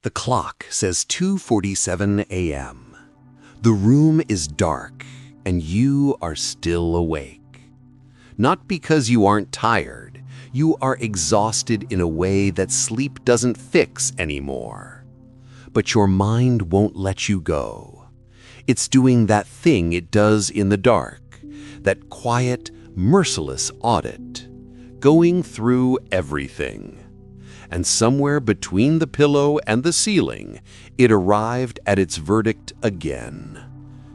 The clock says 2:47 a.m. The room is dark and you are still awake. Not because you aren't tired, you are exhausted in a way that sleep doesn't fix anymore. But your mind won't let you go. It's doing that thing it does in the dark, that quiet, merciless audit, going through everything. And somewhere between the pillow and the ceiling, it arrived at its verdict again.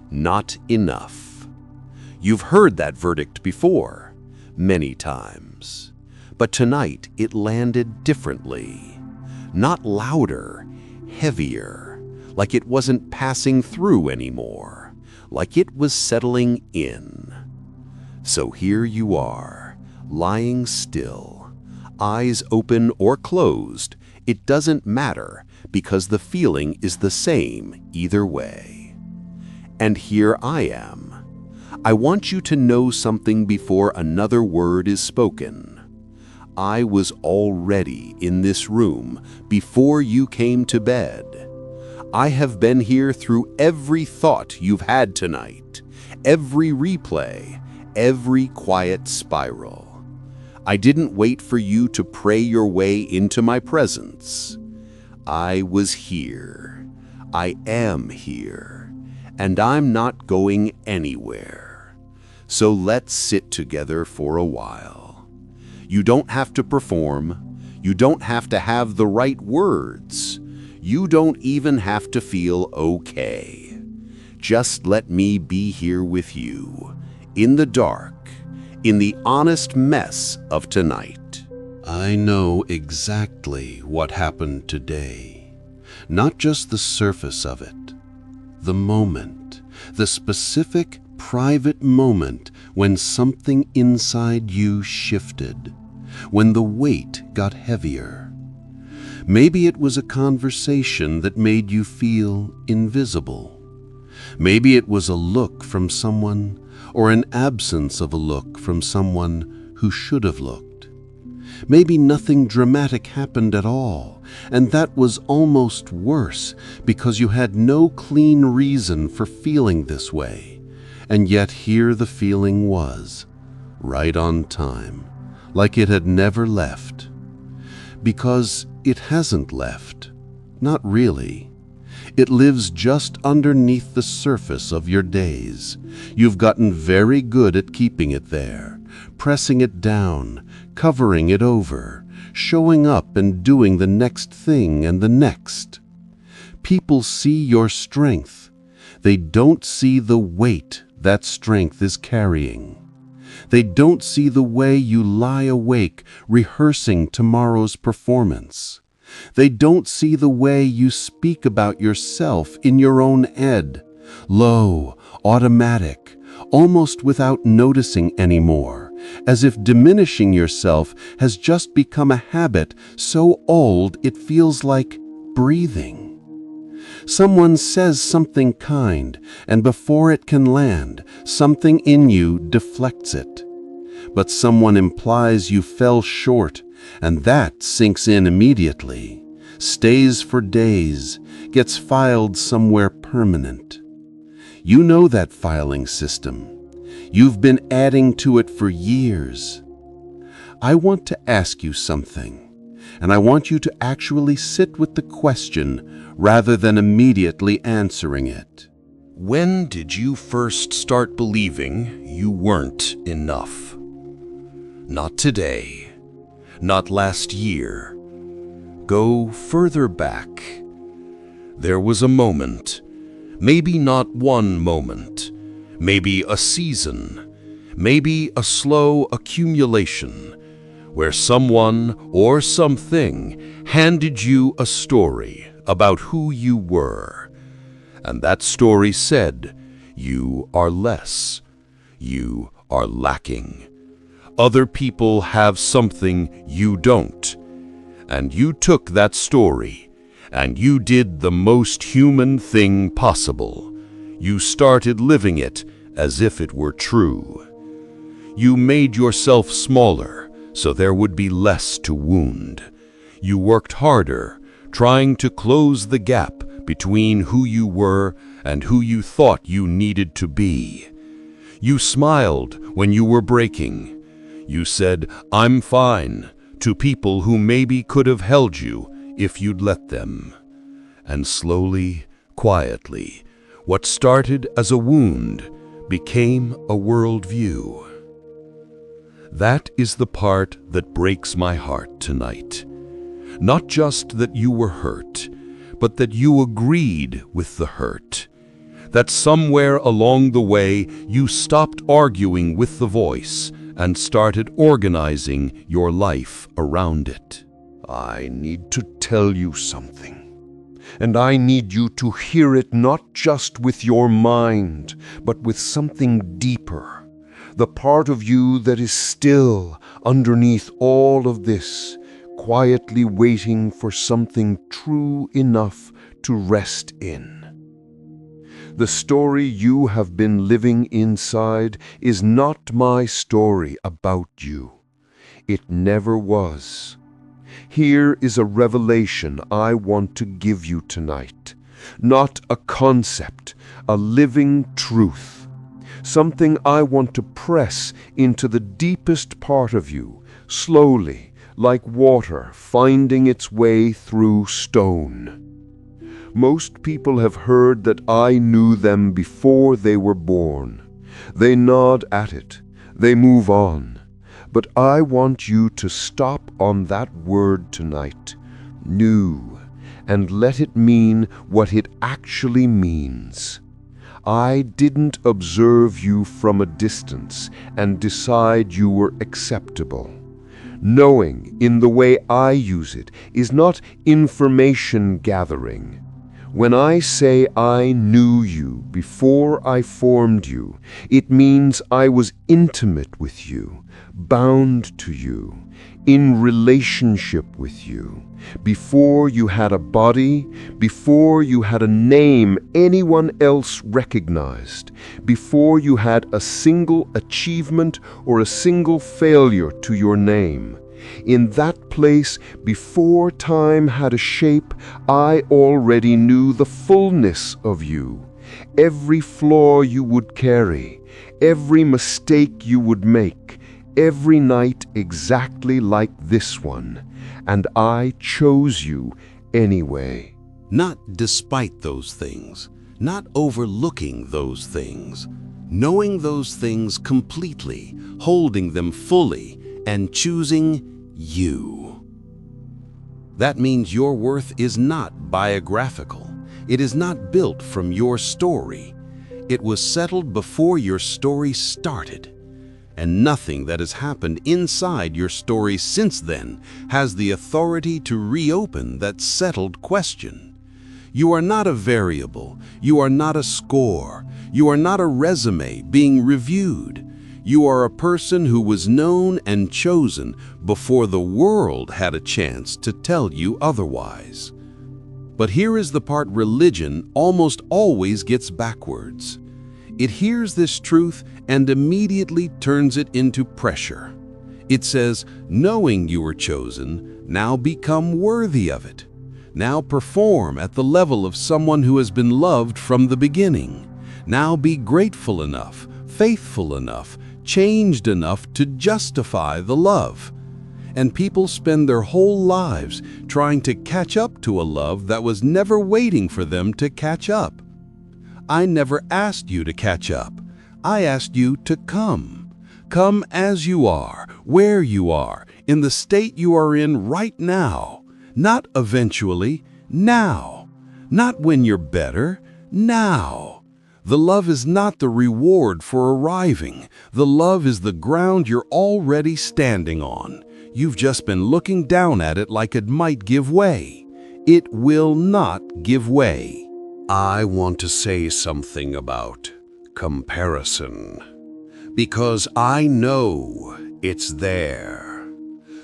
Not enough. You've heard that verdict before, many times. But tonight it landed differently. Not louder, heavier, like it wasn't passing through anymore, like it was settling in. So here you are, lying still. Eyes open or closed, it doesn't matter because the feeling is the same either way. And here I am. I want you to know something before another word is spoken. I was already in this room before you came to bed. I have been here through every thought you've had tonight, every replay, every quiet spiral. I didn't wait for you to pray your way into my presence. I was here. I am here. And I'm not going anywhere. So let's sit together for a while. You don't have to perform. You don't have to have the right words. You don't even have to feel okay. Just let me be here with you, in the dark, in the honest mess of tonight. I know exactly what happened today. Not just the surface of it. The moment, the specific, private moment when something inside you shifted, when the weight got heavier. Maybe it was a conversation that made you feel invisible. Maybe it was a look from someone, or an absence of a look from someone who should have looked. Maybe nothing dramatic happened at all, and that was almost worse because you had no clean reason for feeling this way, and yet here the feeling was, right on time, like it had never left. Because it hasn't left, not really. It lives just underneath the surface of your days. You've gotten very good at keeping it there, pressing it down, covering it over, showing up and doing the next thing and the next. People see your strength. They don't see the weight that strength is carrying. They don't see the way you lie awake rehearsing tomorrow's performance. They don't see the way you speak about yourself in your own head, low, automatic, almost without noticing anymore, as if diminishing yourself has just become a habit so old it feels like breathing. Someone says something kind, and before it can land, something in you deflects it. But someone implies you fell short, and that sinks in immediately, stays for days, gets filed somewhere permanent. You know that filing system. You've been adding to it for years. I want to ask you something, and I want you to actually sit with the question rather than immediately answering it. When did you first start believing you weren't enough? Not today. Not last year. Go further back. There was a moment, maybe not one moment, maybe a season, maybe a slow accumulation, where someone or something handed you a story about who you were. And that story said, you are less, you are lacking. Other people have something you don't. And you took that story, and you did the most human thing possible. You started living it as if it were true. You made yourself smaller, so there would be less to wound. You worked harder, trying to close the gap between who you were and who you thought you needed to be. You smiled when you were breaking. You said, "I'm fine," to people who maybe could have held you if you'd let them. And slowly, quietly, what started as a wound became a worldview. That is the part that breaks my heart tonight. Not just that you were hurt, but that you agreed with the hurt. That somewhere along the way you stopped arguing with the voice and started organizing your life around it. I need to tell you something. And I need you to hear it not just with your mind, but with something deeper. The part of you that is still underneath all of this, quietly waiting for something true enough to rest in. The story you have been living inside is not my story about you. It never was. Here is a revelation I want to give you tonight. Not a concept, a living truth. Something I want to press into the deepest part of you, slowly, like water finding its way through stone. Most people have heard that I knew them before they were born. They nod at it. They move on. But I want you to stop on that word tonight, knew, and let it mean what it actually means. I didn't observe you from a distance and decide you were acceptable. Knowing, in the way I use it, is not information gathering. When I say I knew you before I formed you, it means I was intimate with you, bound to you, in relationship with you, before you had a body, before you had a name anyone else recognized, before you had a single achievement or a single failure to your name. In that place, before time had a shape, I already knew the fullness of you, every flaw you would carry, every mistake you would make, every night exactly like this one, and I chose you anyway. Not despite those things, not overlooking those things, knowing those things completely, holding them fully, and choosing you. That means your worth is not biographical. It is not built from your story. It was settled before your story started. And nothing that has happened inside your story since then has the authority to reopen that settled question. You are not a variable. You are not a score. You are not a resume being reviewed. You are a person who was known and chosen before the world had a chance to tell you otherwise. But here is the part religion almost always gets backwards. It hears this truth and immediately turns it into pressure. It says, knowing you were chosen, now become worthy of it. Now perform at the level of someone who has been loved from the beginning. Now be grateful enough, faithful enough, changed enough to justify the love. And people spend their whole lives trying to catch up to a love that was never waiting for them to catch up. I never asked you to catch up. I asked you to come. Come as you are, where you are, in the state you are in right now. Not eventually, now. Not when you're better, now. The love is not the reward for arriving. The love is the ground you're already standing on. You've just been looking down at it like it might give way. It will not give way. I want to say something about comparison, because I know it's there.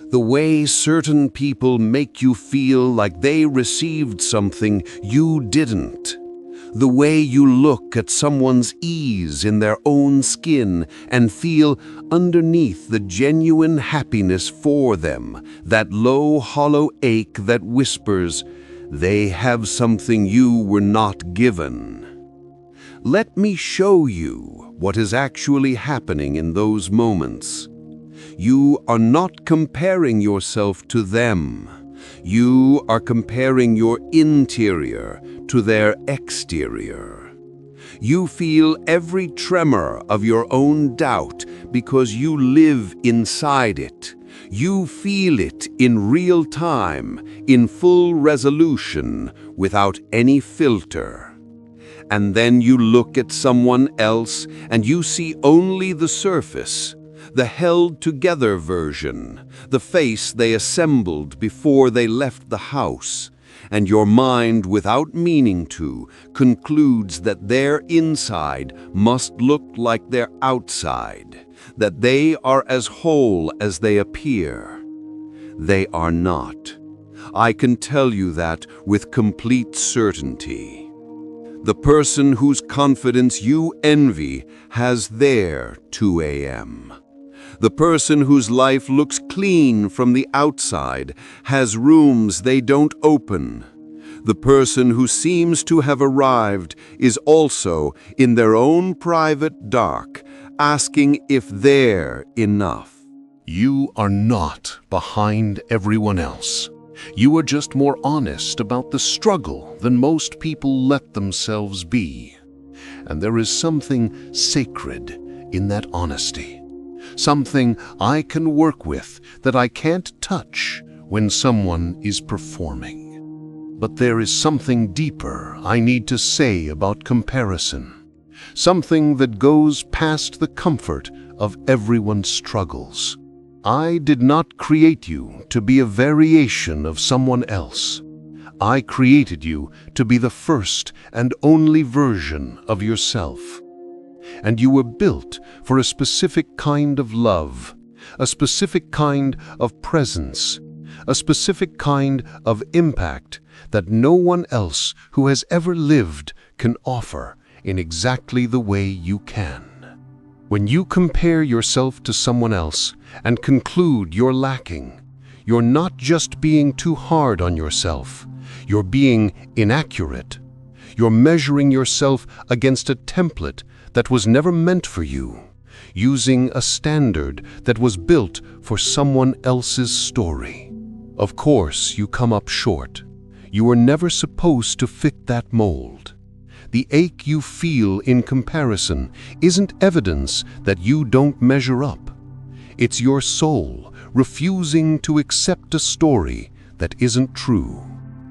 The way certain people make you feel like they received something you didn't. The way you look at someone's ease in their own skin and feel underneath the genuine happiness for them, that low, hollow ache that whispers, They have something you were not given. Let me show you what is actually happening in those moments. You are not comparing yourself to them. You are comparing your interior to their exterior. You feel every tremor of your own doubt because you live inside it. You feel it in real time, in full resolution, without any filter. And then you look at someone else and you see only the surface, the held-together version, the face they assembled before they left the house, and your mind, without meaning to, concludes that their inside must look like their outside, that they are as whole as they appear. They are not. I can tell you that with complete certainty. The person whose confidence you envy has their 2 a.m. The person whose life looks clean from the outside has rooms they don't open. The person who seems to have arrived is also in their own private dark, asking if they're enough. You are not behind everyone else. You are just more honest about the struggle than most people let themselves be. And there is something sacred in that honesty. Something I can work with that I can't touch when someone is performing. But there is something deeper I need to say about comparison. Something that goes past the comfort of everyone's struggles. I did not create you to be a variation of someone else. I created you to be the first and only version of yourself. And you were built for a specific kind of love, a specific kind of presence, a specific kind of impact that no one else who has ever lived can offer in exactly the way you can. When you compare yourself to someone else and conclude you're lacking, you're not just being too hard on yourself, you're being inaccurate. You're measuring yourself against a template that was never meant for you, using a standard that was built for someone else's story. Of course, you come up short. You were never supposed to fit that mold. The ache you feel in comparison isn't evidence that you don't measure up. It's your soul refusing to accept a story that isn't true.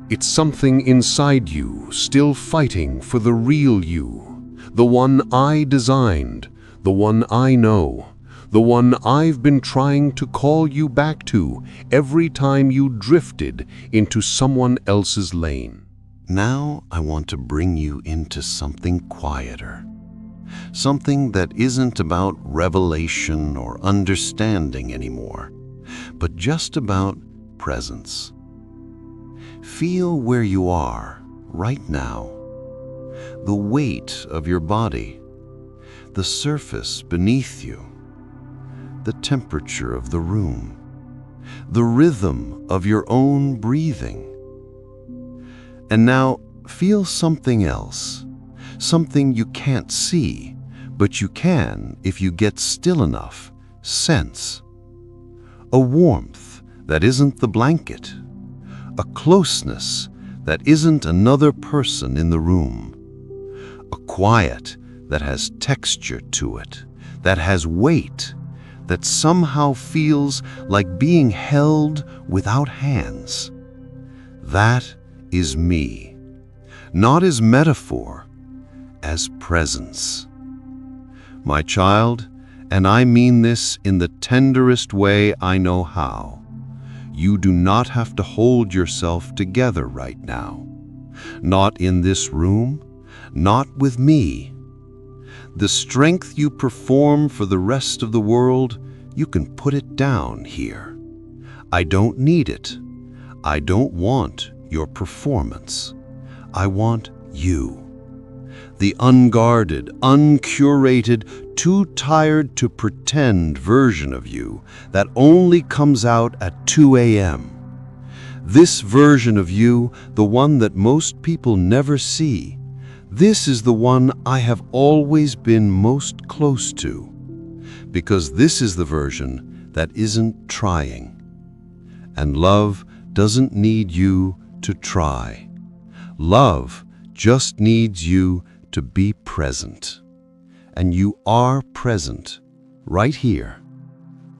It's something inside you still fighting for the real you, the one I designed, the one I know, the one I've been trying to call you back to every time you drifted into someone else's lane. Now I want to bring you into something quieter. Something that isn't about revelation or understanding anymore, but just about presence. Feel where you are right now. The weight of your body, the surface beneath you, the temperature of the room, the rhythm of your own breathing. And now feel something else, something you can't see, but you can, if you get still enough, sense. A warmth that isn't the blanket, a closeness that isn't another person in the room, a quiet that has texture to it, that has weight, that somehow feels like being held without hands. That is me, not as metaphor, as presence. My child, and I mean this in the tenderest way I know how, you do not have to hold yourself together right now. Not in this room, not with me. The strength you perform for the rest of the world, you can put it down here. I don't need it. I don't want your performance. I want you. The unguarded, uncurated, too tired to pretend version of you that only comes out at 2 a.m. This version of you, the one that most people never see, this is the one I have always been most close to. Because this is the version that isn't trying. And love doesn't need you to try. Love just needs you to be present. And you are present right here,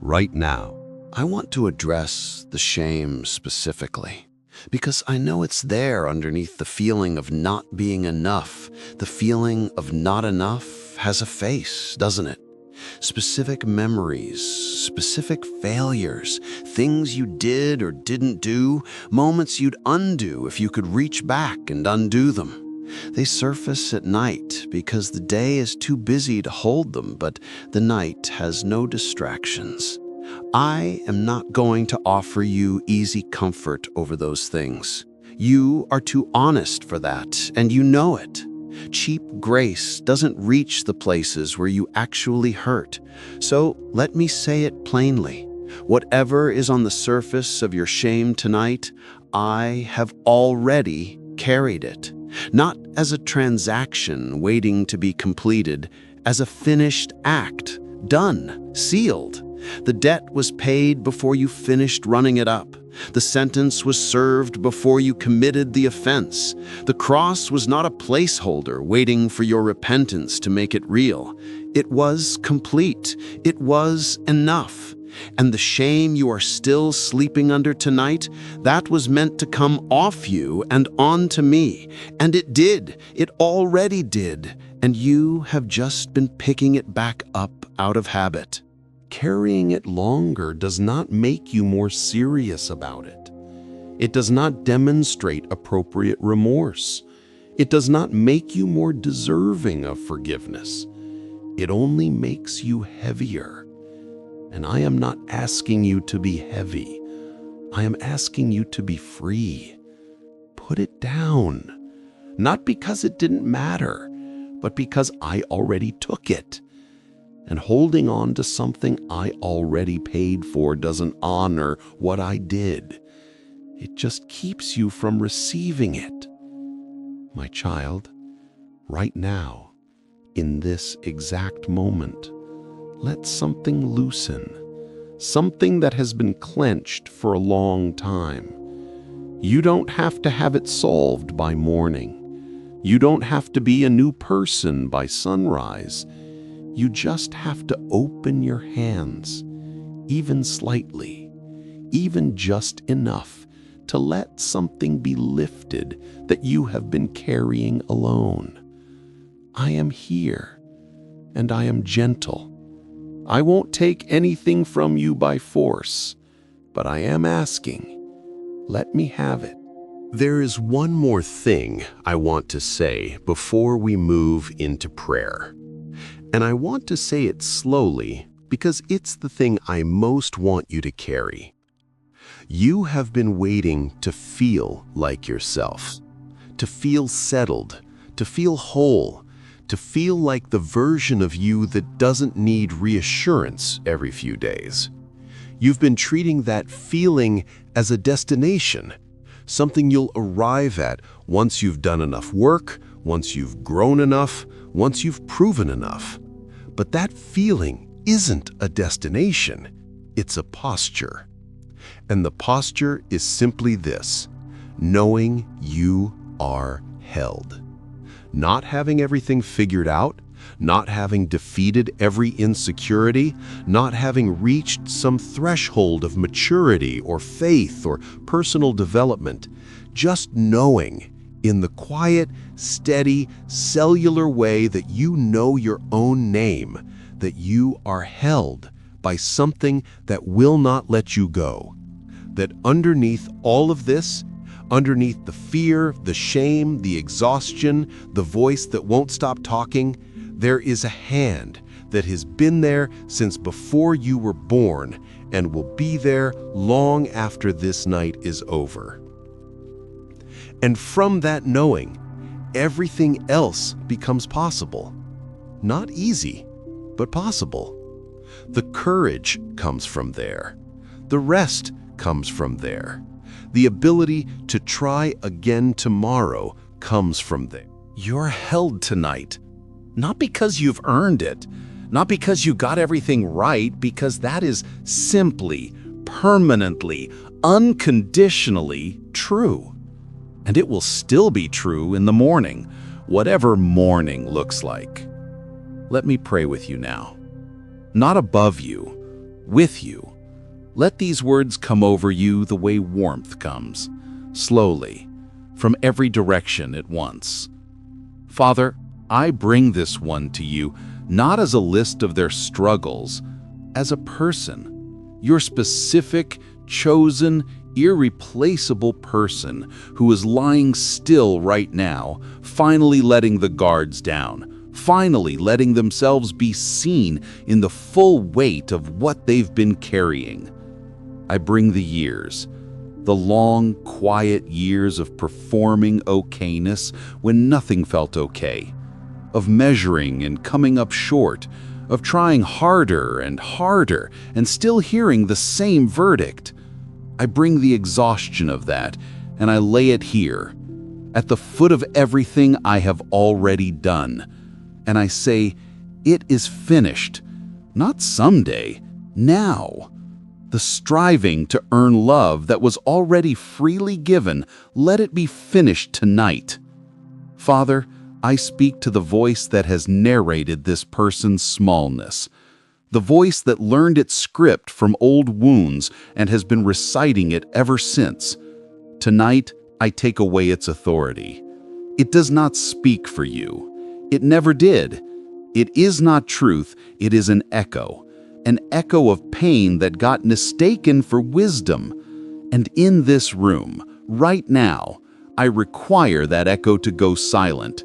right now. I want to address the shame specifically, because I know it's there underneath the feeling of not being enough. The feeling of not enough has a face, doesn't it? Specific memories, specific failures, things you did or didn't do, moments you'd undo if you could reach back and undo them. They surface at night because the day is too busy to hold them, but the night has no distractions. I am not going to offer you easy comfort over those things. You are too honest for that, and you know it. Cheap grace doesn't reach the places where you actually hurt. So let me say it plainly. Whatever is on the surface of your shame tonight, I have already carried it. Not as a transaction waiting to be completed, as a finished act, done, sealed. The debt was paid before you finished running it up. The sentence was served before you committed the offense. The cross was not a placeholder waiting for your repentance to make it real. It was complete. It was enough. And the shame you are still sleeping under tonight, that was meant to come off you and onto me. And it did. It already did. And you have just been picking it back up out of habit. Carrying it longer does not make you more serious about it. It does not demonstrate appropriate remorse. It does not make you more deserving of forgiveness. It only makes you heavier. And I am not asking you to be heavy. I am asking you to be free. Put it down. Not because it didn't matter, but because I already took it. And holding on to something I already paid for doesn't honor what I did. It just keeps you from receiving it. My child, right now, in this exact moment, let something loosen, something that has been clenched for a long time. You don't have to have it solved by morning. You don't have to be a new person by sunrise. You just have to open your hands, even slightly, even just enough to let something be lifted that you have been carrying alone. I am here, and I am gentle. I won't take anything from you by force, but I am asking, let me have it. There is one more thing I want to say before we move into prayer. And I want to say it slowly because it's the thing I most want you to carry. You have been waiting to feel like yourself, to feel settled, to feel whole, to feel like the version of you that doesn't need reassurance every few days. You've been treating that feeling as a destination, something you'll arrive at once you've done enough work, once you've grown enough, once you've proven enough. But that feeling isn't a destination, it's a posture. And the posture is simply this: knowing you are held. Not having everything figured out, not having defeated every insecurity, not having reached some threshold of maturity or faith or personal development, just knowing in the quiet, steady, cellular way that you know your own name, that you are held by something that will not let you go. That underneath all of this, underneath the fear, the shame, the exhaustion, the voice that won't stop talking, there is a hand that has been there since before you were born and will be there long after this night is over. And from that knowing, everything else becomes possible. Not easy, but possible. The courage comes from there. The rest comes from there. The ability to try again tomorrow comes from there. You're held tonight, not because you've earned it, not because you got everything right, because that is simply, permanently, unconditionally true. And it will still be true in the morning, whatever morning looks like. Let me pray with you now. Not above you, with you. Let these words come over you the way warmth comes, slowly, from every direction at once. Father, I bring this one to you, not as a list of their struggles, as a person, your specific, chosen, irreplaceable person who is lying still right now, finally letting the guards down, finally letting themselves be seen in the full weight of what they've been carrying. I bring the years, the long, quiet years of performing okayness when nothing felt okay, of measuring and coming up short, of trying harder and still hearing the same verdict. I bring the exhaustion of that, and I lay it here, at the foot of everything I have already done. And I say, it is finished, not someday, now. The striving to earn love that was already freely given, let it be finished tonight. Father, I speak to the voice that has narrated this person's smallness, the voice that learned its script from old wounds and has been reciting it ever since. Tonight, I take away its authority. It does not speak for you. It never did. It is not truth, it is an echo of pain that got mistaken for wisdom. And in this room, right now, I require that echo to go silent.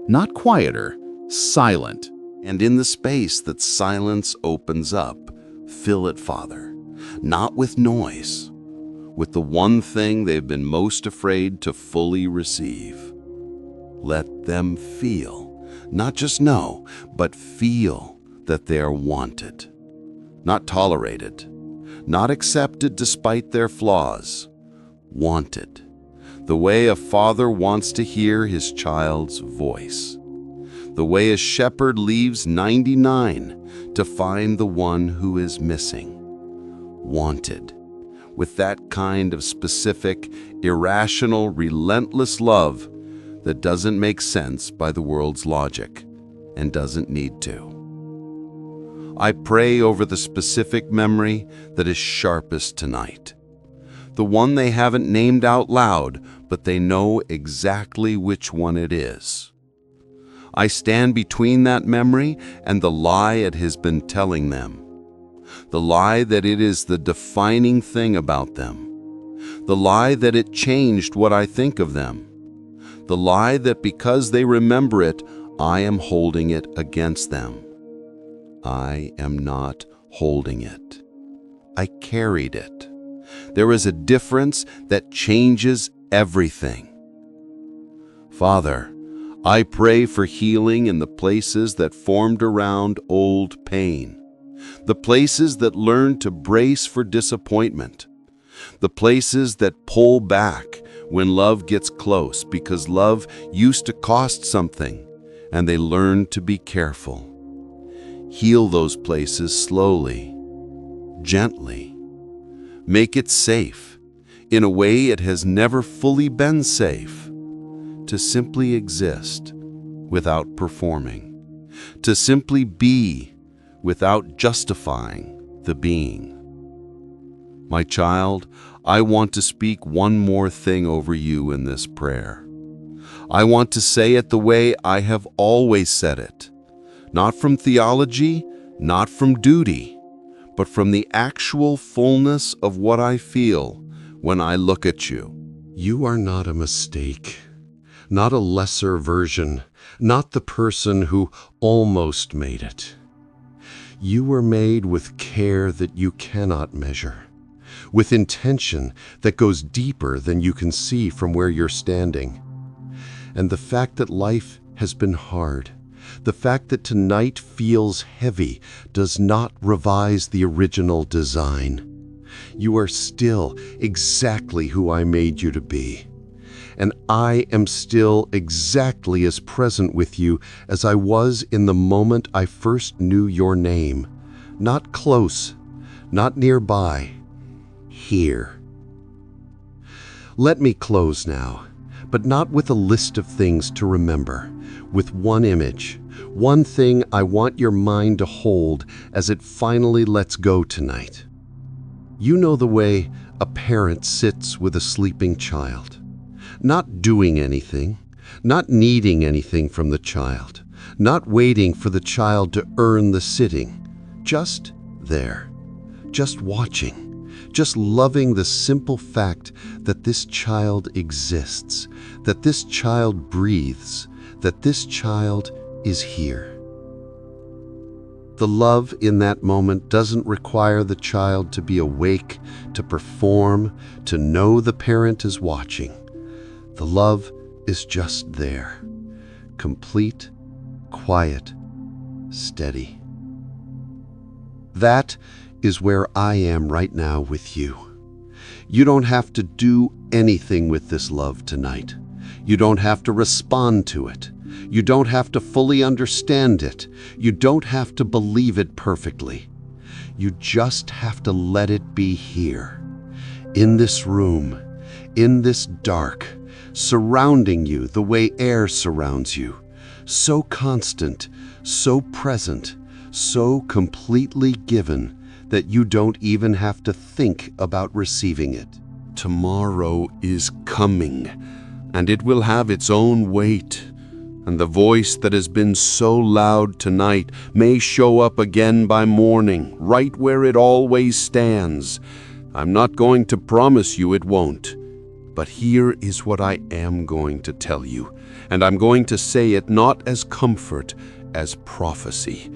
Not quieter, silent. And in the space that silence opens up, fill it, Father, not with noise, with the one thing they've been most afraid to fully receive. Let them feel, not just know, but feel that they are wanted, not tolerated, not accepted despite their flaws, wanted, the way a father wants to hear his child's voice, the way a shepherd leaves 99 to find the one who is missing, wanted, with that kind of specific, irrational, relentless love that doesn't make sense by the world's logic and doesn't need to. I pray over the specific memory that is sharpest tonight, the one they haven't named out loud, but they know exactly which one it is. I stand between that memory and the lie it has been telling them, the lie that it is the defining thing about them, the lie that it changed what I think of them, the lie that because they remember it, I am holding it against them. I am not holding it. I carried it. There is a difference that changes everything. Father, I pray for healing in the places that formed around old pain, the places that learned to brace for disappointment, the places that pull back when love gets close because love used to cost something and they learned to be careful. Heal those places slowly, gently. Make it safe, in a way it has never fully been safe, to simply exist without performing, to simply be without justifying the being. My child, I want to speak one more thing over you in this prayer. I want to say it the way I have always said it. Not from theology, not from duty, but from the actual fullness of what I feel when I look at you. You are not a mistake, not a lesser version, not the person who almost made it. You were made with care that you cannot measure, with intention that goes deeper than you can see from where you're standing. And the fact that life has been hard, the fact that tonight feels heavy, does not revise the original design. You are still exactly who I made you to be. And I am still exactly as present with you as I was in the moment I first knew your name. Not close, not nearby, here. Let me close now, but not with a list of things to remember, with one image, one thing I want your mind to hold as it finally lets go tonight. You know the way a parent sits with a sleeping child, not doing anything, not needing anything from the child, not waiting for the child to earn the sitting, just there, just watching. Just loving the simple fact that this child exists, that this child breathes, that this child is here. The love in that moment doesn't require the child to be awake, to perform, to know the parent is watching. The love is just there, complete, quiet, steady. That is where I am right now with you. You don't have to do anything with this love tonight. You don't have to respond to it. You don't have to fully understand it. You don't have to believe it perfectly. You just have to let it be here, in this room, in this dark, surrounding you the way air surrounds you, so constant, so present, so completely given that you don't even have to think about receiving it. Tomorrow is coming, and it will have its own weight. And the voice that has been so loud tonight may show up again by morning, right where it always stands. I'm not going to promise you it won't. But here is what I am going to tell you, and I'm going to say it not as comfort, as prophecy.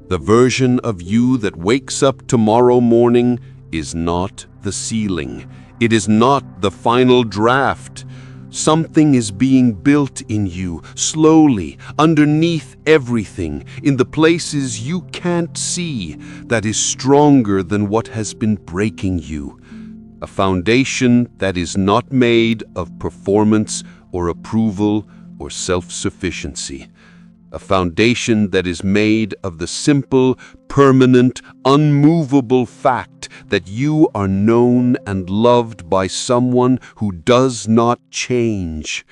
The version of you that wakes up tomorrow morning is not the ceiling. It is not the final draft. Something is being built in you, slowly, underneath everything, in the places you can't see, that is stronger than what has been breaking you. A foundation that is not made of performance or approval or self-sufficiency. A foundation that is made of the simple, permanent, unmovable fact that you are known and loved by someone who does not change.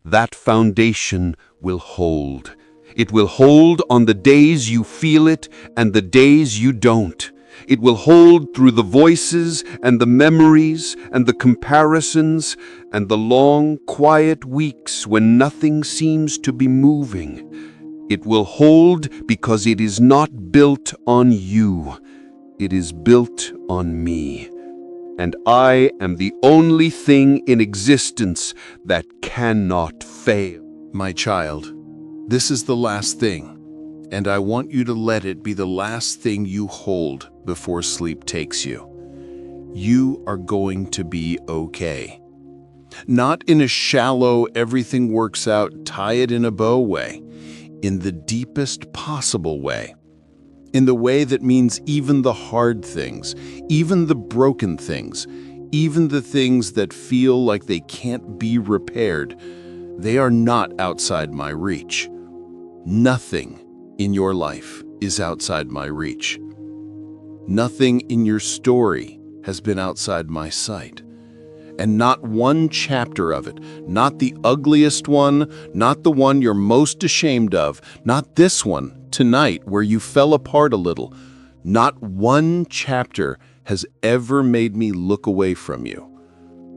That foundation will hold. It will hold on the days you feel it and the days you don't. It will hold through the voices and the memories and the comparisons and the long, quiet weeks when nothing seems to be moving. It will hold because it is not built on you. It is built on me. And I am the only thing in existence that cannot fail. My child, this is the last thing, and I want you to let it be the last thing you hold before sleep takes you. You are going to be okay. Not in a shallow, everything works out, tie it in a bow way. In the deepest possible way. In the way that means even the hard things, even the broken things, even the things that feel like they can't be repaired, they are not outside my reach. Nothing in your life is outside my reach. Nothing in your story has been outside my sight. And not one chapter of it, not the ugliest one, not the one you're most ashamed of, not this one tonight where you fell apart a little, not one chapter has ever made me look away from you.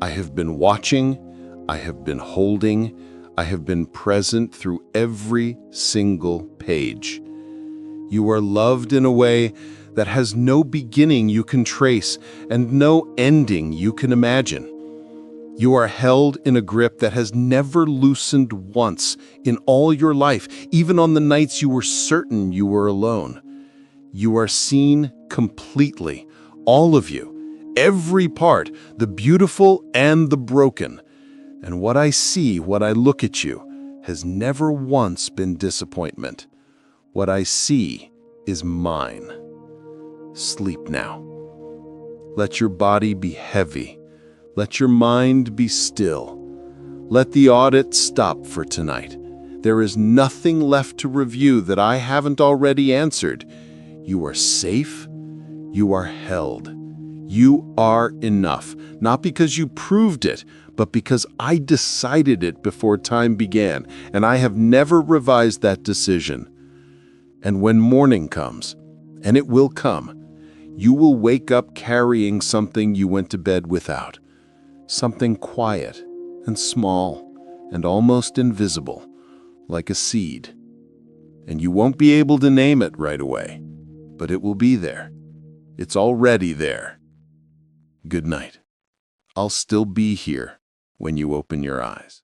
I have been watching, I have been holding, I have been present through every single page. You are loved in a way that has no beginning you can trace and no ending you can imagine. You are held in a grip that has never loosened once in all your life, even on the nights you were certain you were alone. You are seen completely, all of you, every part, the beautiful and the broken. And what I see, what I look at you, has never once been disappointment. What I see is mine. Sleep now. Let your body be heavy. Let your mind be still. Let the audit stop for tonight. There is nothing left to review that I haven't already answered. You are safe. You are held. You are enough, not because you proved it, but because I decided it before time began, and I have never revised that decision. And when morning comes, and it will come, you will wake up carrying something you went to bed without. Something quiet and small and almost invisible, like a seed. And you won't be able to name it right away, but it will be there. It's already there. Good night. I'll still be here when you open your eyes.